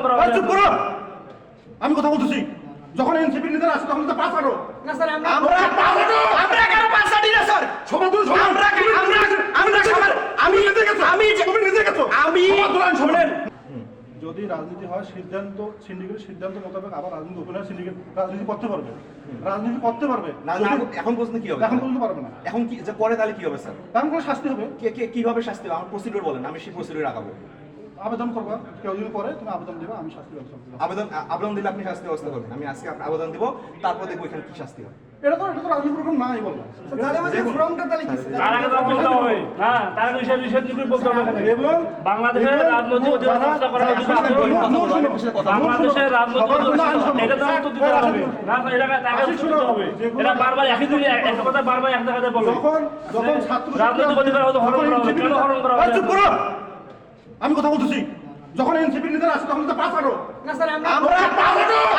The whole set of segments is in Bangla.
করা হবে। চুপ করো, আমি কথা বলতেছি। যখন এনসিপি নেতারা আসে তখন তো পাস আনো না স্যার আমরা কেন পাস আনি না স্যার? সবার দূর আমরা সবার আমি তুমি নিজে গেছো আমি শোনেন, যদি রাজনীতি হয় সিদ্ধান্ত সিন্ডিকেটের সিদ্ধান্ত মোতাবেক আবার রাজনীতি ওপেন হয়, সিন্ডিকেট রাজনীতি করতে পারবে, রাজনীতি করতে পারবে না এখন পর্যন্ত কি হবে? এখন পর্যন্ত পারবে না। এখন কি যে করে তাহলে কি হবে স্যার? এখন কোনো শাস্তি হবে, কিভাবে শাস্তি হবে? আমার প্রসিডিউর বলেন, আমি সেই প্রসিডিউর আগাবো। আবেদন করবা, কেউ যদি করে তুমি আবেদন দিবা, আমি শাস্তি ব্যবস্থা করবো। আবেদন দিলে আপনি শাস্তি ব্যবস্থা করবেন, আমি আজকে আবেদন দিব, তারপর দেখবো এখানে কি শাস্তি হয়। এটা তো রাজনীতি প্রোগ্রাম নাই বললাম। ফর্মটা তাহলে কি তার আগে তো বলতে হবে না, তার আগে বিষয় নিয়ে বলতে হবে এখানে। এবং বাংলাদেশের রাজনৈতিক অধিকার চর্চা করার অধিকার আছে। বাংলাদেশের রাজনৈতিক অধিকার এটা তো উত্তর দিতে হবে না, এটা তাকে উত্তর দিতে হবে। এটা বারবার একই দিকে একটা কথা বারবার এক জায়গাতে বলে। যখন ছাত্র রাজনৈতিক অধিকার হয়তো হরণ করা হবে, কেন হরণ করা হবে? চুপ করো, আমি কথা বলতেছি। যখন এনসিপি নেতারা আসে তখন তো পাস আনো না স্যার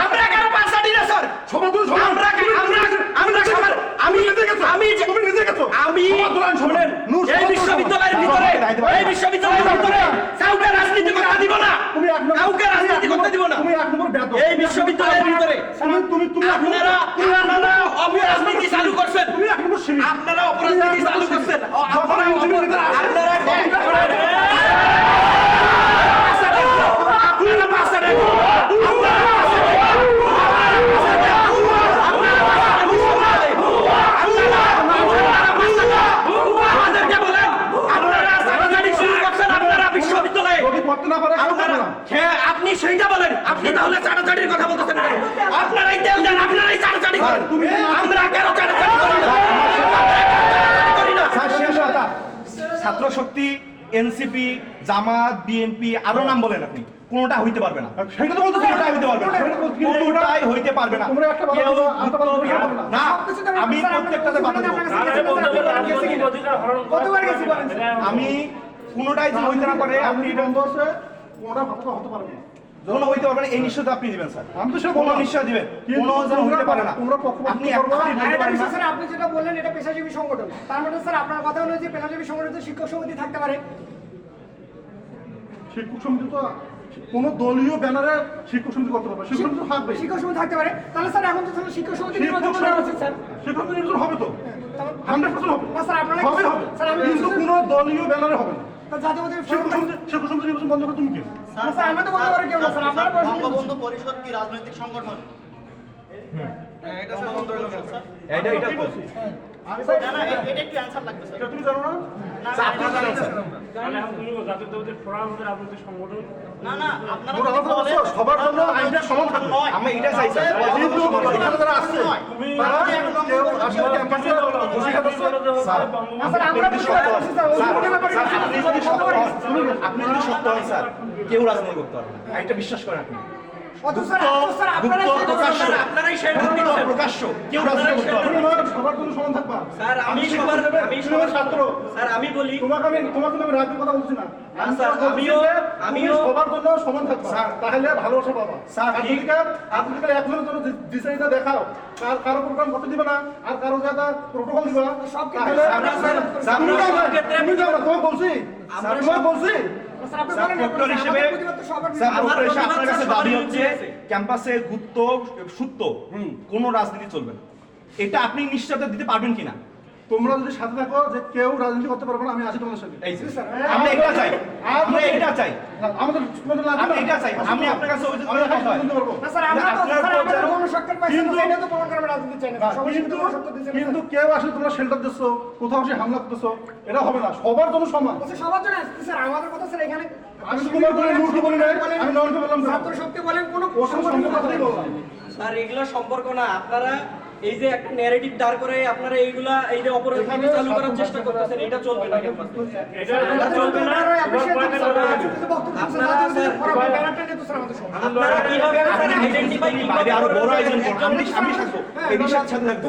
আমরা কেন পাস আনি না স্যার? সবার দূর তুমি নিজে গেছো শোনেন, এই বিশ্ববিদ্যালয়ের ভিতরে কাউকে রাজনীতি করতে দিব না, কাউকে রাজনীতি করতে দিব না। তুমি এক নম্বর বেদ। এই বিশ্ববিদ্যালয়ের ভিতরে তুমি আপনারা অপরাজনীতি চালু করছেন, তুমি এক নম্বর সিঁড়ি। আপনারা অপরাজনীতি চালু করছেন, যখন এনসিপি নেতারা আসে যদি করতে না পারে আপনি সেইটা বলেন, আপনি তাহলে চাটাচাটির কথা বলতেছেন কেন? আপনারাই তেল দেন, আপনারাই চাটাচাটি করেন। আমরা কেন চাটাচাটি করি না? ছাত্র শক্তি, এনসিপি, জামাত, বিএনপি আরো নাম বলেন আপনি, কোনোটা হইতে পারবে না। সেটা তো বলতেছি। কোনোটাই হইতে পারবে না, কোনোটাই হইতে পারবে না। তোমরা একটা কেউ না, আমি প্রত্যেকটাতে বাধা দেব। রাজনৈতিক অধিকার হরণ কতবার গেছি বলেন? আমি কোনোটাই যদি হইতে না পারে, আপনি এটা বন্ধ আছে, কোনটা ভালো হতে পারবে না। কোনো হইতে পারবে না, এই নিশ্চয়তা আপনি দিবেন স্যার। আমি তো সেটা কোনো বললাম। নিশ্চয় দিবেন, কিন্তু কোনো যেন হইতে পারে না। তোমরা পক্ষপাত আপনি করবা। একটা হইতে পারেন না। স্যার আপনি যেটা বললেন এটা পেশাজীবী সংগঠন, তার মানে স্যার আপনার কথা অনুযায়ী পেশাজীবী সংগঠন শিক্ষক সমিতি থাকতে পারে। শিক্ষক সমিতি তো কোনো দলীয় ব্যানারে শিক্ষক সমিতি করতে পারবে, শিক্ষক সমিতি থাকবে, শিক্ষক সমিতি থাকতে পারে। তাহলে স্যার এখন তো তাহলে শিক্ষক সমিতি নির্বাচন করা উচিত স্যার। শিক্ষক সমিতি নির্বাচন হবে তো 100% হবে। না স্যার আপনারা হবে স্যার আমি কিন্তু কোনো দলীয় ব্যানারে হবে না। জাতীয়তাবাদী শিক্ষক সমিতি নির্বাচন বন্ধ করে তুমি কি? স্যার আমরা তো বলতে পারি কেউ না স্যার আপনারা বঙ্গবন্ধু পরিষদ কি রাজনৈতিক সংগঠন? এটা কি বলছি? না না এটা একটু অ্যানসার লাগবে স্যার। এটা তুমি জানো না? আপনারা জানেন স্যার। তাহলে এখন তুমি জাতীয়তাবাদী ফোরাম হচ্ছে রাজনৈতিক সংগঠন। না না আপনারা তোমরা আলাদা করছো, সবার জন্য আইনটা সমান থাকবে। আমি এটা চাই স্যার। কিন্তু এখানে যারা আসছে তারা কেউ আসলে ক্যাম্পাসে বসে খাচ্ছে। স্যার আমরা বুঝতে পারছি স্যার ওই ব্যাপারে আপনি যদি সত্য হন, আপনি যদি সত্য হন স্যার, কেউ রাজনীতি করতে পারবে না, এটা বিশ্বাস করেন আপনি। অথচ স্যার আপনারাই আপনারাই শেয়ার করে দিচ্ছেন। প্রকাশ্য কেউ রাজনীতি করতে পারবে না। তুমি সবার জন্য সমান থাকবা। স্যার আমি তুমি আমার ছাত্র। স্যার আমি বলি তোমাকে আমি রাজনীতির কথা বলছি না। না, স্যার, আমিও সবার জন্য সমান থাকবা। তাহলে ভালোবাসা পাবা। স্যার, আপনি একজনের জন্য ডিসাইনটা দেখাও, কারো প্রোগ্রাম করতে দিবে না, আর কারো জায়গা প্রোটোকল দিবা। সব তাহলে তুমি যাও না, তোমাকে বলছি, তোমাকে বলছি। স্যার আপনি বলেন প্রক্টর হিসেবে সবার স্যার, আমার প্রক্টর হিসেবে প্রতিবাদ আপনার কাছে স্যার দাবি সবার হচ্ছে বিরুদ্ধে আছে। ক্যাম্পাসে গুপ্ত সুপ্ত কোনো রাজনীতি চলবে না, এটা আপনি নিশ্চয়তা দিতে পারবেন কিনা? তোমরা যদি সাথে থাকো যে কেউ রাজনীতি করতে পারবে না, আমি আছি তোমাদের সাথে। এই যে আমরা এটা চাই, আমরা এটা চাই, আমাদের আমি এটা চাই, আমি আপনার কাছে অভিযোগ করতে হয়। না স্যার আমরা তো স্যার আমরা তো কোনো সরকার পাইছি না এটা তো প্রমাণ করবে রাজনীতি চাই না সবাই কিন্তু সত্য দিচ্ছে কিন্তু কেউ আসলে তোমরা শেল্টার দিচ্ছ, কোথাও এসে হামলা করতেছো, এটা হবে না। সবার জন্য সমান। সবার জন্য আসছে স্যার আমাদের কথা স্যার এখানে আমি তো তোমার কোনো মূর্তি বলি নাই, আমি নয়নকে বললাম না। ছাত্র শক্তি বলেন কোনো ওর সঙ্গে সম্পর্ক কথাই বললাম। স্যার এগুলো সম্পর্ক না, আপনারা এই যে একটা ন্যারেটিভ দাঁড় করে আপনারা এইগুলা এই যে অপরাধী চালু করার চেষ্টা করতেছেন, এটা চলবে না ক্যাম্পাসে। এটা চলবে না। আপনারা কিভাবে আইডেন্টিফাই বাইরে আরো বড় আয়োজন করুন, আমি থাকবো, এই বিষয়ের সাথে থাকবো।